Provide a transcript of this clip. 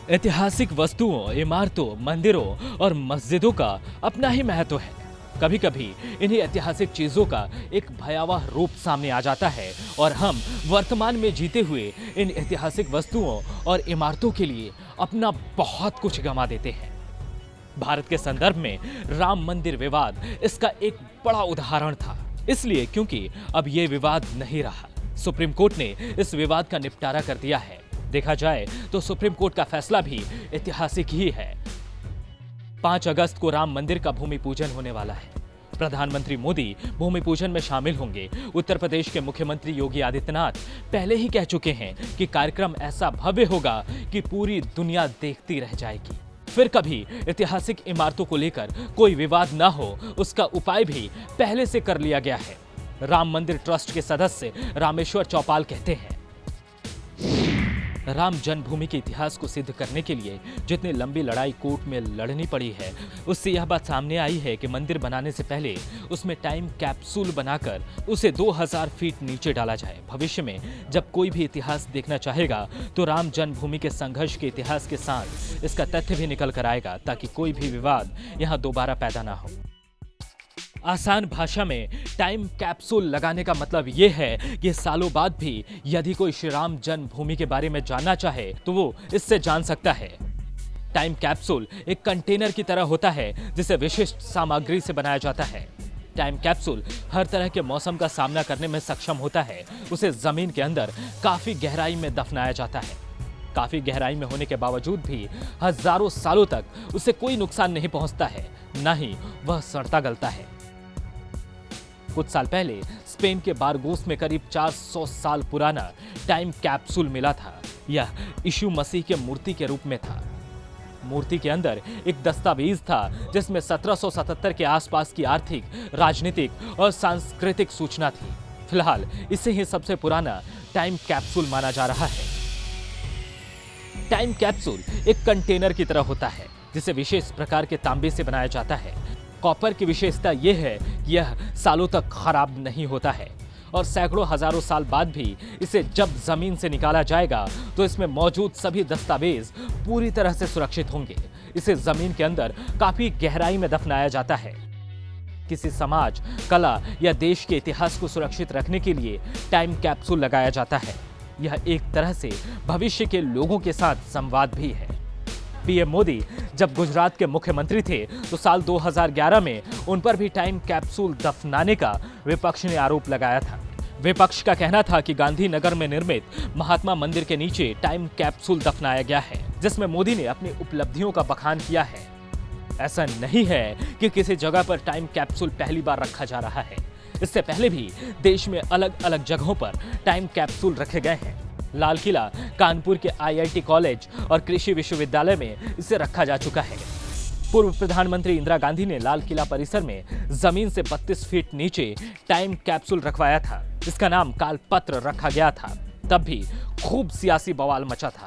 ऐतिहासिक वस्तुओं, इमारतों, मंदिरों और मस्जिदों का अपना ही महत्व है। कभी कभी इन्हीं ऐतिहासिक चीजों का एक भयावह रूप सामने आ जाता है और हम वर्तमान में जीते हुए इन ऐतिहासिक वस्तुओं और इमारतों के लिए अपना बहुत कुछ गंवा देते हैं। भारत के संदर्भ में राम मंदिर विवाद इसका एक बड़ा उदाहरण था। इसलिए क्योंकि अब यह विवाद नहीं रहा, सुप्रीम कोर्ट ने इस विवाद का निपटारा कर दिया है। देखा जाए तो सुप्रीम कोर्ट का फैसला भी ऐतिहासिक ही है। 5 अगस्त को राम मंदिर का भूमि पूजन होने वाला है। प्रधानमंत्री मोदी भूमि पूजन में शामिल होंगे। उत्तर प्रदेश के मुख्यमंत्री योगी आदित्यनाथ पहले ही कह चुके हैं कि कार्यक्रम ऐसा भव्य होगा कि पूरी दुनिया देखती रह जाएगी। फिर कभी ऐतिहासिक इमारतों को लेकर कोई विवाद न हो, उसका उपाय भी पहले से कर लिया गया है। राम मंदिर ट्रस्ट के सदस्य रामेश्वर चौपाल कहते हैं, राम जन्मभूमि के इतिहास को सिद्ध करने के लिए जितनी लंबी लड़ाई कोर्ट में लड़नी पड़ी है, उससे यह बात सामने आई है कि मंदिर बनाने से पहले उसमें टाइम कैप्सूल बनाकर उसे 2000 फीट नीचे डाला जाए। भविष्य में जब कोई भी इतिहास देखना चाहेगा तो राम जन्मभूमि के संघर्ष के इतिहास के साथ इसका तथ्य भी निकल कर आएगा, ताकि कोई भी विवाद यहाँ दोबारा पैदा ना हो। आसान भाषा में टाइम कैप्सूल लगाने का मतलब यह है कि सालों बाद भी यदि कोई श्री राम जन्मभूमि के बारे में जानना चाहे तो वो इससे जान सकता है। टाइम कैप्सूल एक कंटेनर की तरह होता है जिसे विशिष्ट सामग्री से बनाया जाता है। टाइम कैप्सूल हर तरह के मौसम का सामना करने में सक्षम होता है। उसे जमीन के अंदर काफी गहराई में दफनाया जाता है। काफी गहराई में होने के बावजूद भी हजारों सालों तक उसे कोई नुकसान नहीं पहुंचता है, न ही वह सड़ता गलता है। कुछ साल पहले स्पेन के बारगोस में करीब 400 साल पुराना टाइम कैप्सूल मिला था। यह यीशु मसीह के मूर्ति के रूप में था। मूर्ति के अंदर एक दस्तावेज था जिसमें 1777 के आसपास की आर्थिक, राजनीतिक और सांस्कृतिक सूचना थी। फिलहाल इसे ही सबसे पुराना टाइम कैप्सूल माना जा रहा है। टाइम कैप्सूल एक कंटेनर की तरह होता है जिसे विशेष प्रकार के तांबे से बनाया जाता है। कॉपर की विशेषता यह है कि यह सालों तक खराब नहीं होता है और सैकड़ों हजारों साल बाद भी इसे जब जमीन से निकाला जाएगा तो इसमें मौजूद सभी दस्तावेज पूरी तरह से सुरक्षित होंगे। इसे जमीन के अंदर काफी गहराई में दफनाया जाता है। किसी समाज, कला या देश के इतिहास को सुरक्षित रखने के लिए टाइम कैप्सूल लगाया जाता है। यह एक तरह से भविष्य के लोगों के साथ संवाद भी है। पीएम मोदी जब गुजरात के मुख्यमंत्री थे तो साल 2011 में उन पर भी टाइम कैप्सूल दफनाने का विपक्ष ने आरोप लगाया था। विपक्ष का कहना था कि गांधीनगर में निर्मित महात्मा मंदिर के नीचे टाइम कैप्सूल दफनाया गया है, जिसमें मोदी ने अपनी उपलब्धियों का बखान किया है। ऐसा नहीं है कि किसी जगह पर टाइम कैप्सूल पहली बार रखा जा रहा है। इससे पहले भी देश में अलग अलग जगहों पर टाइम कैप्सूल रखे गए हैं। लाल किला, कानपुर के IIT कॉलेज और कृषि विश्वविद्यालय में इसे रखा जा चुका है। पूर्व प्रधानमंत्री इंदिरा गांधी ने लाल किला परिसर में जमीन से 32 फीट नीचे टाइम कैप्सूल रखवाया था। इसका नाम कालपत्र रखा गया था। तब भी खूब सियासी बवाल मचा था।